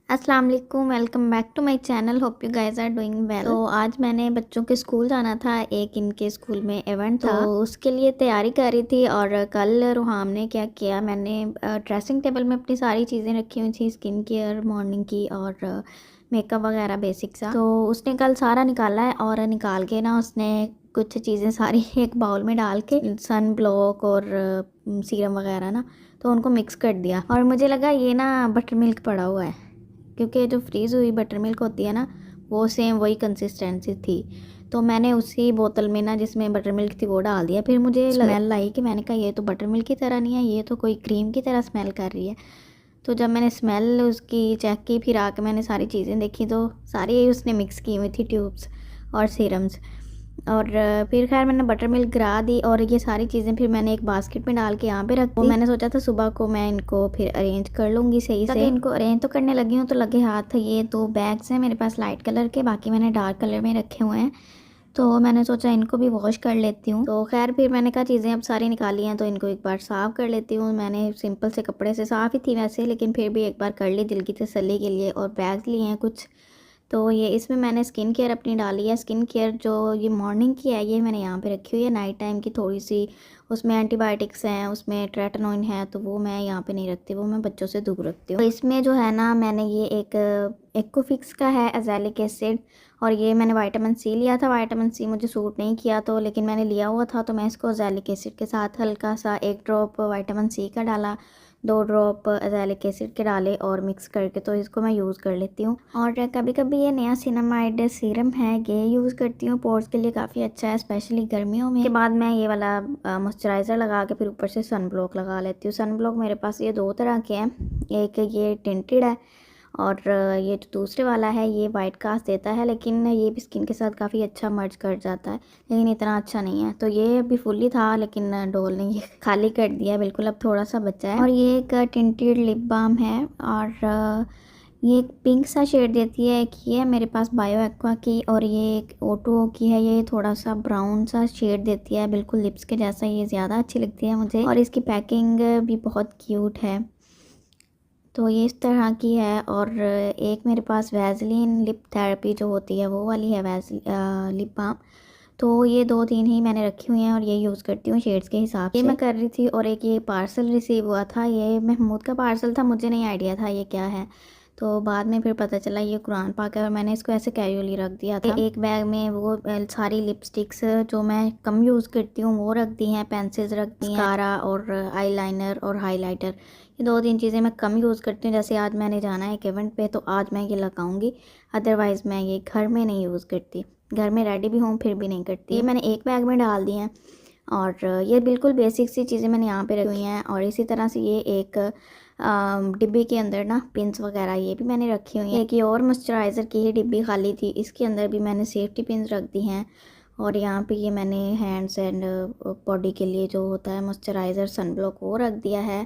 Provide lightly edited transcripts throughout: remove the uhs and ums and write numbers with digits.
अस्सलाम वालेकुम, welcome back to my channel. Hope you guys are doing well. तो आज मैंने बच्चों के स्कूल जाना था, एक इनके स्कूल में इवेंट था, तो उसके लिए तैयारी कर रही थी। और कल रुहाम ने क्या किया, मैंने ड्रेसिंग टेबल में अपनी सारी चीज़ें रखी हुई थी, स्किन केयर मॉर्निंग की और मेकअप वगैरह बेसिक सा। तो उसने कल सारा निकाला है और निकाल के ना उसने कुछ चीज़ें सारी एक बाउल में डाल के सन ब्लॉक और सीरम वगैरह ना, तो उनको मिक्स कर दिया। और मुझे लगा ये ना बटर मिल्क पड़ा हुआ है, क्योंकि जो फ्रीज़ हुई बटर मिल्क होती है ना, वो सेम वही कंसिस्टेंसी थी। तो मैंने उसी बोतल में ना जिसमें बटर मिल्क थी वो डाल दिया। फिर मुझे स्मेल आई कि मैंने कहा ये तो बटर मिल्क की तरह नहीं है, ये तो कोई क्रीम की तरह स्मेल कर रही है। तो जब मैंने स्मेल उसकी चेक की, फिर आके मैंने सारी चीज़ें देखी तो सारी उसने मिक्स की हुई थी, ट्यूब्स और सीरम्स। और फिर खैर मैंने बटर मिल्क गिरा दी और ये सारी चीज़ें फिर मैंने एक बास्केट में डाल के यहाँ पे रख दी। मैंने सोचा था सुबह को मैं इनको फिर अरेंज कर लूँगी सही से। इनको अरेंज तो करने लगी हूँ तो लगे हाथ ये 2 बैग्स हैं मेरे पास लाइट कलर के, बाकी मैंने डार्क कलर में रखे हुए हैं। तो मैंने सोचा इनको भी वॉश कर लेती हूँ। तो खैर फिर मैंने कहा चीज़ें अब सारी निकाली हैं तो इनको एक बार साफ़ कर लेती हूँ। मैंने सिंपल से कपड़े से साफ़ ही थी वैसे, लेकिन फिर भी एक बार कर ली दिल की तसल्ली के लिए। और बैग लिए हैं कुछ, तो ये इसमें मैंने स्किन केयर अपनी डाली है। स्किन केयर जो ये मॉर्निंग की है ये मैंने यहाँ पे रखी हुई है। नाइट टाइम की थोड़ी सी उसमें एंटीबायोटिक्स हैं, उसमें ट्रेटनोइन है, तो वो मैं यहाँ पे नहीं रखती, वो मैं बच्चों से दूर रखती हूँ। तो इसमें जो है ना मैंने ये एक एक्कोफिक्स का है एजेलिक एसिड, और ये मैंने विटामिन सी लिया था। विटामिन सी मुझे सूट नहीं किया तो, लेकिन मैंने लिया हुआ था तो मैं इसको एजेलिक एसिड के साथ हल्का सा 1 ड्रॉप विटामिन सी का डाला, 2 ड्रॉप एजेलिक एसिड के डाले और मिक्स करके तो इसको मैं यूज़ कर लेती हूँ। और कभी कभी ये नया सिनामाइड सीरम है, ये यूज़ करती हूँ, पोर्स के लिए काफ़ी अच्छा है स्पेशली गर्मियों में। के बाद मैं ये वाला मॉइस्चराइज़र लगा के फिर ऊपर से सन ब्लॉक लगा लेती हूँ। सन ब्लॉक मेरे पास ये 2 तरह के हैं, एक ये टिंटेड है और ये जो दूसरे वाला है ये वाइट कास्ट देता है, लेकिन ये भी स्किन के साथ काफ़ी अच्छा मर्ज कर जाता है, लेकिन इतना अच्छा नहीं है। तो ये अभी फुल्ली था लेकिन डोल ने ये खाली कर दिया बिल्कुल, अब थोड़ा सा बचा है। और ये एक टिंटेड लिप बाम है और ये एक पिंक सा शेड देती है। एक ये है मेरे पास बायो एक्वा की, और ये एक ओटो की है, ये थोड़ा सा ब्राउन सा शेड देती है बिल्कुल लिप्स के जैसा, ये ज़्यादा अच्छी लगती है मुझे। और इसकी पैकिंग भी बहुत क्यूट है, तो ये इस तरह की है। और एक मेरे पास वैसलीन लिप थेरेपी जो होती है वो वाली है लिप बाम। तो ये 2-3 ही मैंने रखी हुई हैं और ये यूज़ करती हूँ शेड्स के हिसाब से। ये मैं कर रही थी। और एक ये पार्सल रिसीव हुआ था, ये महमूद का पार्सल था, मुझे नहीं आइडिया था ये क्या है, तो बाद में फिर पता चला ये कुरान पाक है और मैंने इसको ऐसे कैजुअली रख दिया था। एक बैग में वो सारी लिपस्टिक्स जो मैं कम यूज़ करती हूँ वो रख दी हैं, पेंसिल्स रख दी हैं, मस्कारा और आईलाइनर और हाइलाइटर, ये 2-3 चीज़ें मैं कम यूज़ करती हूँ। जैसे आज मैंने जाना है एक इवेंट पे तो आज मैं ये लगाऊंगी, अदरवाइज़ मैं ये घर में नहीं यूज़ करती। घर में रेडी भी हूँ फिर भी नहीं करती। ये मैंने एक बैग में डाल दी हैं और ये बिल्कुल बेसिक सी चीज़ें मैंने यहाँ पे रखी हुई हैं। और इसी तरह से ये एक डिब्बे के अंदर ना पिंस वगैरह ये भी मैंने रखी हुई हैं। एक ये और मॉइस्चराइज़र की ही डिब्बी खाली थी, इसके अंदर भी मैंने सेफ्टी पिंस रख दी हैं। और यहाँ पे ये मैंने हैंड्स एंड बॉडी के लिए जो होता है मॉइस्चराइज़र सन ब्लॉक वो रख दिया है।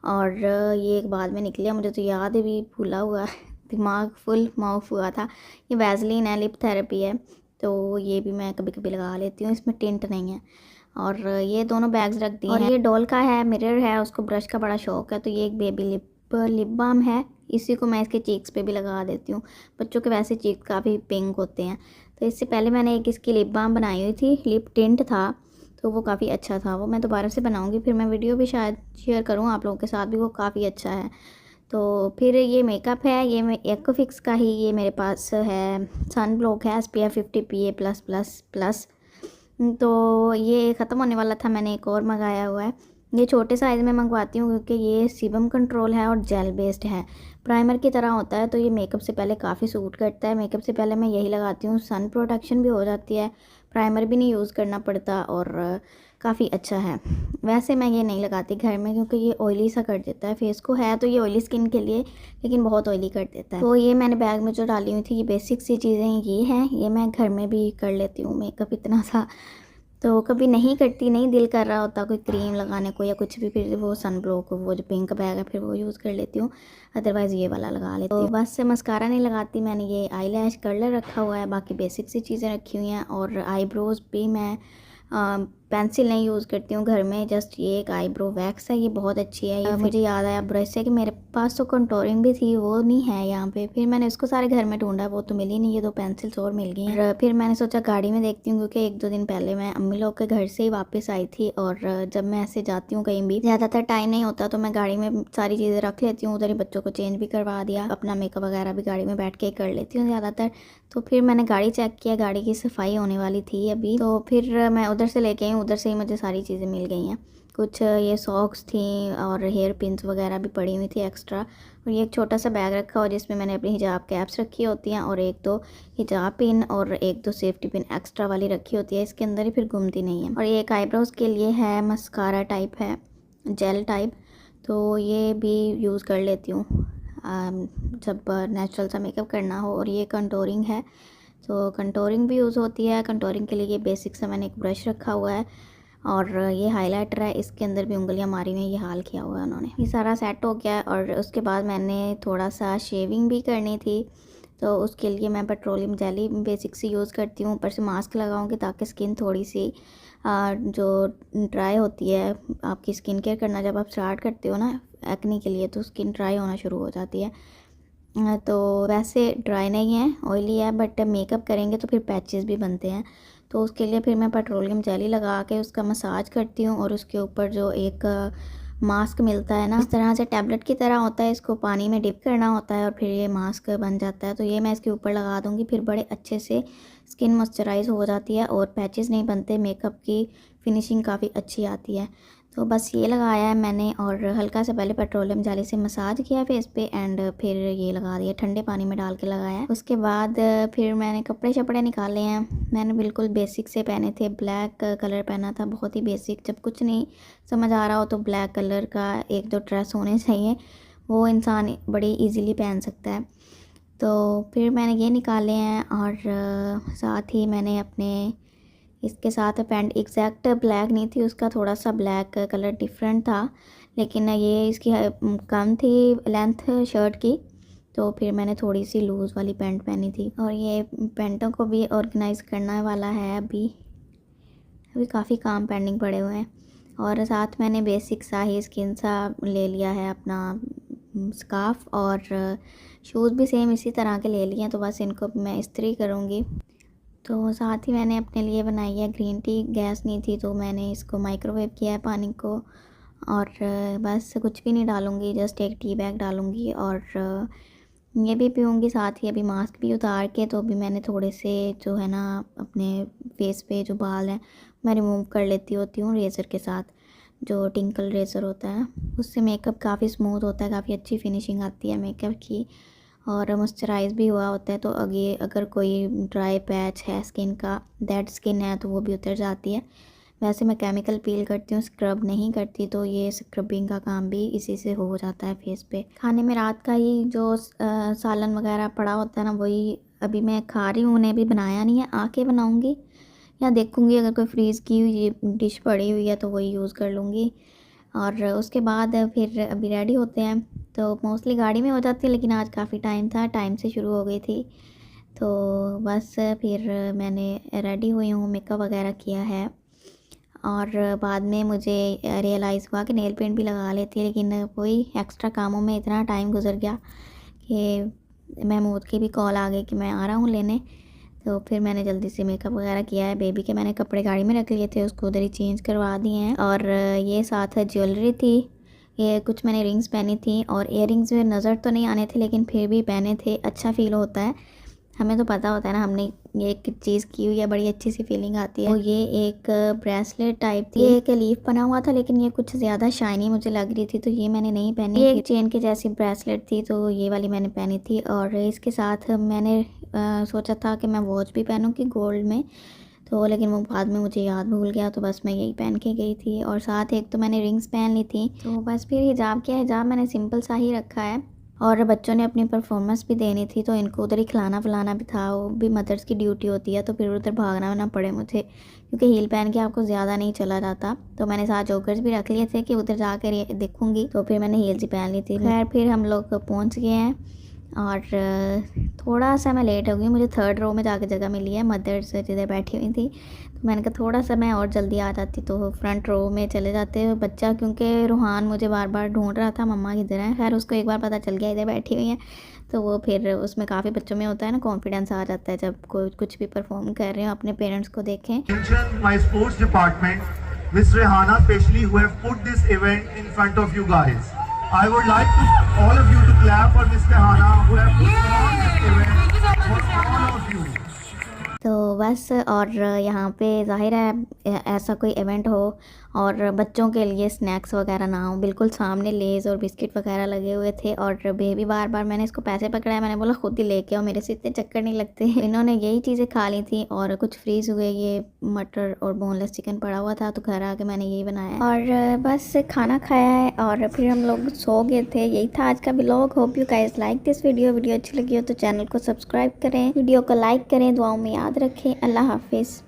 और ये एक बाद में निकलिया, मुझे तो याद भी भूला हुआ है दिमाग फुल माउफ हुआ था। ये वैसलीन है, लिप थेरेपी है, तो ये भी मैं कभी कभी लगा लेती हूँ, इसमें टिंट नहीं है। और ये दोनों बैग्स रख दिए हैं। और ये डॉल का है, मिरर है, उसको ब्रश का बड़ा शौक है, तो ये एक बेबी लिप बाम है, इसी को मैं इसके चीक्स पे भी लगा देती हूँ। बच्चों के वैसे चीक्स काफ़ी पिंक होते हैं। तो इससे पहले मैंने एक इसकी लिप बाम बनाई हुई थी, लिप टिंट था, तो वो काफ़ी अच्छा था, वो मैं दोबारा से बनाऊँगी, फिर मैं वीडियो भी शायद शेयर करूँ आप लोगों के साथ भी, वो काफ़ी अच्छा है। तो फिर ये मेकअप है, ये मैं एक्कोफिक्स का ही ये मेरे पास है, सन ब्लॉक है SPF 50 PA+++। तो ये ख़त्म होने वाला था, मैंने एक और मंगाया हुआ है। ये छोटे साइज़ में मंगवाती हूँ क्योंकि ये सीबम कंट्रोल है और जेल बेस्ड है, प्राइमर की तरह होता है, तो ये मेकअप से पहले काफ़ी सूट करता है। मेकअप से पहले मैं यही लगाती हूँ, सन प्रोटेक्शन भी हो जाती है, प्राइमर भी नहीं यूज़ करना पड़ता और काफ़ी अच्छा है। वैसे मैं ये नहीं लगाती घर में क्योंकि ये ऑयली सा कर देता है फेस को, है तो ये ऑयली स्किन के लिए लेकिन बहुत ऑयली कर देता है। तो ये मैंने बैग में जो डाली हुई थी ये बेसिक सी चीज़ें ये हैं, ये मैं घर में भी कर लेती हूँ मेकअप इतना सा। तो कभी नहीं करती, नहीं दिल कर रहा होता कोई क्रीम लगाने को या कुछ भी, फिर वो सन ब्लॉक वो जो पिंक बैग है फिर वो यूज़ कर लेती हूँ, अदरवाइज़ ये वाला लगा लेती हूँ। तो बस से मस्कारा नहीं लगाती, मैंने ये आई लैश कर्लर रखा हुआ है, बाकी बेसिक सी चीज़ें रखी हुई हैं। और आईब्रोज़ भी मैं पेंसिल नहीं यूज़ करती हूँ घर में, जस्ट ये एक आईब्रो वैक्स है, ये बहुत अच्छी है। ये मुझे याद आया ब्रश से कि मेरे पास तो कंटूरिंग भी थी, वो नहीं है यहाँ पे। फिर मैंने उसको सारे घर में ढूंढा, वो तो मिली नहीं। ये 2 पेंसिल्स और मिल गई हैं। फिर मैंने सोचा गाड़ी में देखती हूँ, क्योंकि 1-2 दिन पहले मैं अम्मी लोग के घर से ही वापस आई थी, और जब मैं ऐसे जाती हूँ कहीं भी, ज़्यादातर टाइम नहीं होता तो मैं गाड़ी में सारी चीज़ें रख लेती हूँ। उधर ही बच्चों को चेंज भी करवा दिया, अपना मेकअप वगैरह भी गाड़ी में बैठ के कर लेती हूँ ज़्यादातर। तो फिर मैंने गाड़ी चेक किया, गाड़ी की सफाई होने वाली थी अभी, तो फिर मैं उधर से लेके आई। उधर से ही मुझे सारी चीज़ें मिल गई हैं। कुछ ये सॉक्स थी और हेयर पिन्स वगैरह भी पड़ी हुई थी एक्स्ट्रा, और ये एक छोटा सा बैग रखा हुआ जिसमें मैंने अपनी हिजाब कैप्स रखी होती हैं, और 1-2 हिजाब पिन और 1-2 सेफ्टी पिन एक्स्ट्रा वाली रखी होती है। इसके अंदर ही फिर घूमती नहीं है। और ये एक आईब्रोज़ के लिए है, मस्कारा टाइप है, जेल टाइप, तो ये भी यूज़ कर लेती हूँ जब नेचुरल सा मेकअप करना हो। और ये कंटूरिंग है, तो कंटूरिंग भी यूज़ होती है। कंटूरिंग के लिए ये बेसिक सा मैंने एक ब्रश रखा हुआ है, और ये हाइलाइटर है, इसके अंदर भी उंगलियां मारी हुई, ये हाल किया हुआ है उन्होंने। ये सारा सेट हो गया है। और उसके बाद मैंने थोड़ा सा शेविंग भी करनी थी, तो उसके लिए मैं पेट्रोलियम जेली बेसिक से यूज़ करती हूँ। ऊपर से मास्क लगाऊंगी ताकि स्किन थोड़ी सी जो ड्राई होती है, आपकी स्किन केयर करना जब आप स्टार्ट करते हो ना एक्ने के लिए, तो स्किन ड्राई होना शुरू हो जाती है। तो वैसे ड्राई नहीं है, ऑयली है, बट मेकअप करेंगे तो फिर पैचेस भी बनते हैं। तो उसके लिए फिर मैं पेट्रोलियम जेली लगा के उसका मसाज करती हूँ, और उसके ऊपर जो एक मास्क मिलता है ना, इस तरह से टैबलेट की तरह होता है, इसको पानी में डिप करना होता है और फिर ये मास्क बन जाता है। तो ये मैं इसके ऊपर लगा दूँगी, फिर बड़े अच्छे से स्किन मॉइस्चराइज हो जाती है और पैचेस नहीं बनते, मेकअप की फिनिशिंग काफ़ी अच्छी आती है। तो बस ये लगाया है मैंने, और हल्का सा पहले पेट्रोलियम जेली से मसाज किया फेस पे, एंड फिर ये लगा दिया, ठंडे पानी में डाल के लगाया है। उसके बाद फिर मैंने कपड़े शपड़े निकाले हैं। मैंने बिल्कुल बेसिक से पहने थे, ब्लैक कलर पहना था, बहुत ही बेसिक। जब कुछ नहीं समझ आ रहा हो तो ब्लैक कलर का 1-2 ड्रेस होने चाहिए, वो इंसान बड़ी ईजीली पहन सकता है। तो फिर मैंने ये निकाले हैं, और साथ ही मैंने अपने इसके साथ पैंट एग्जैक्ट ब्लैक नहीं थी, उसका थोड़ा सा ब्लैक कलर डिफरेंट था, लेकिन ये इसकी कम थी लेंथ शर्ट की, तो फिर मैंने थोड़ी सी लूज़ वाली पैंट पहनी थी। और ये पैंटों को भी ऑर्गेनाइज़ करने वाला है, अभी काफ़ी काम पेंडिंग पड़े हुए हैं। और साथ मैंने बेसिक सा ही स्किन सा ले लिया है अपना स्कार्फ, और शूज़ भी सेम इसी तरह के ले लिए हैं, तो बस इनको मैं इस्त्री करूँगी। तो साथ ही मैंने अपने लिए बनाई है ग्रीन टी, गैस नहीं थी तो मैंने इसको माइक्रोवेव किया है पानी को, और बस कुछ भी नहीं डालूँगी, जस्ट एक टी बैग डालूँगी और ये भी पीऊँगी। साथ ही अभी मास्क भी उतार के, तो अभी मैंने थोड़े से जो है ना अपने फेस पे जो बाल हैं मैं रिमूव कर लेती होती हूँ रेज़र के साथ, जो टिंकल रेज़र होता है, उससे मेकअप काफ़ी स्मूथ होता है, काफ़ी अच्छी फिनिशिंग आती है मेकअप की, और मॉइस्चराइज भी हुआ होता है। तो अगर कोई ड्राई पैच है स्किन का, डेड स्किन है, तो वो भी उतर जाती है। वैसे मैं केमिकल पील करती हूँ, स्क्रब नहीं करती, तो ये स्क्रबिंग का काम भी इसी से हो जाता है फेस पे। खाने में रात का ही जो सालन वगैरह पड़ा होता है ना, वही अभी मैं खा रही हूँ। उन्हें भी बनाया नहीं है, आके बनाऊँगी या देखूँगी, अगर कोई फ्रीज़ की हुई डिश पड़ी हुई है तो वही यूज़ कर लूँगी। और उसके बाद फिर अभी रेडी होते हैं, तो मोस्टली गाड़ी में हो जाती है, लेकिन आज काफ़ी टाइम था, टाइम से शुरू हो गई थी। तो बस फिर मैंने रेडी हुई हूँ, मेकअप वगैरह किया है, और बाद में मुझे रियलाइज़ हुआ कि नेल पेंट भी लगा लेती है, लेकिन वही एक्स्ट्रा कामों में इतना टाइम गुजर गया कि महमूद की भी कॉल आ गई कि मैं आ रहा हूँ लेने। तो फिर मैंने जल्दी से मेकअप वगैरह किया है। बेबी के मैंने कपड़े गाड़ी में रख लिए थे, उसको उधर ही चेंज करवा दिए हैं। और ये साथ ज्वेलरी थी, ये कुछ मैंने रिंग्स पहनी थी, और इयररिंग्स में नज़र तो नहीं आने थे, लेकिन फिर भी पहने थे, अच्छा फ़ील होता है। हमें तो पता होता है ना, हमने ये एक चीज़ की हुई है, बड़ी अच्छी सी फीलिंग आती है। तो ये एक ब्रेसलेट टाइप थी, ये एक लीफ बना हुआ था, लेकिन ये कुछ ज़्यादा शाइनी मुझे लग रही थी, तो ये मैंने नहीं पहनी। ये एक चेन के जैसी ब्रेसलेट थी, तो ये वाली मैंने पहनी थी। और इसके साथ मैंने सोचा था कि मैं वॉच भी पहनूँगी गोल्ड में, तो लेकिन वो बाद में मुझे याद भूल गया, तो बस मैं यही पहन के गई थी। और साथ एक तो मैंने रिंग्स पहन ली थी। तो बस फिर हिजाब मैंने सिंपल सा ही रखा है। और बच्चों ने अपनी परफॉर्मेंस भी देनी थी, तो इनको उधर ही खिलाना पिलाना भी था, वो भी मदर्स की ड्यूटी होती है, तो फिर उधर भागना ना पड़े मुझे, क्योंकि हील पहन के आपको ज़्यादा नहीं चला जाता। तो मैंने साथ जॉगर्स भी रख लिए थे कि उधर जाकर देखूँगी, तो फिर मैंने हील्स ही पहन ली थी। खैर फिर हम लोग पहुँच गए हैं और थोड़ा सा मैं लेट हो गई, मुझे 3rd रो में जाके जगह मिली है, मदर्स जिधर बैठी हुई थी। तो मैंने कहा थोड़ा सा मैं और जल्दी आ जाती तो फ्रंट रो में चले जाते बच्चा, क्योंकि रूहान मुझे बार बार ढूंढ रहा था मम्मा किधर है। खैर उसको एक बार पता चल गया इधर बैठी हुई है, तो वो फिर उसमें काफ़ी बच्चों में होता है ना, कॉन्फिडेंस आ जाता है जब कोई कुछ भी परफॉर्म कर रहे हो, अपने पेरेंट्स को देखें। My sports department, Miss Rehana, especially who have put this event in front of you guys. I would like all of you to clap for Miss Rehana who have put on this event for all of you. तो बस, और यहाँ पे ज़ाहिर है ऐसा कोई event हो और बच्चों के लिए स्नैक्स वगैरह ना हो, बिल्कुल सामने लेज़ और बिस्किट वगैरह लगे हुए थे। और बेबी बार बार, मैंने इसको पैसे पकड़ाए, मैंने बोला खुद ही लेके आओ, मेरे से इतने चक्कर नहीं लगते। इन्होंने यही चीज़ें खा ली थी और कुछ फ्रीज़ हुए ये मटर और बोनलेस चिकन पड़ा हुआ था, तो घर आके मैंने यही बनाया और बस खाना खाया है और फिर हम लोग सो गए थे। यही था आज का vlog. Hope you guys like this video अच्छी लगी हो तो चैनल को सब्सक्राइब करें, वीडियो को लाइक करें, दुआओं में याद रखें। अल्लाह हाफिज़।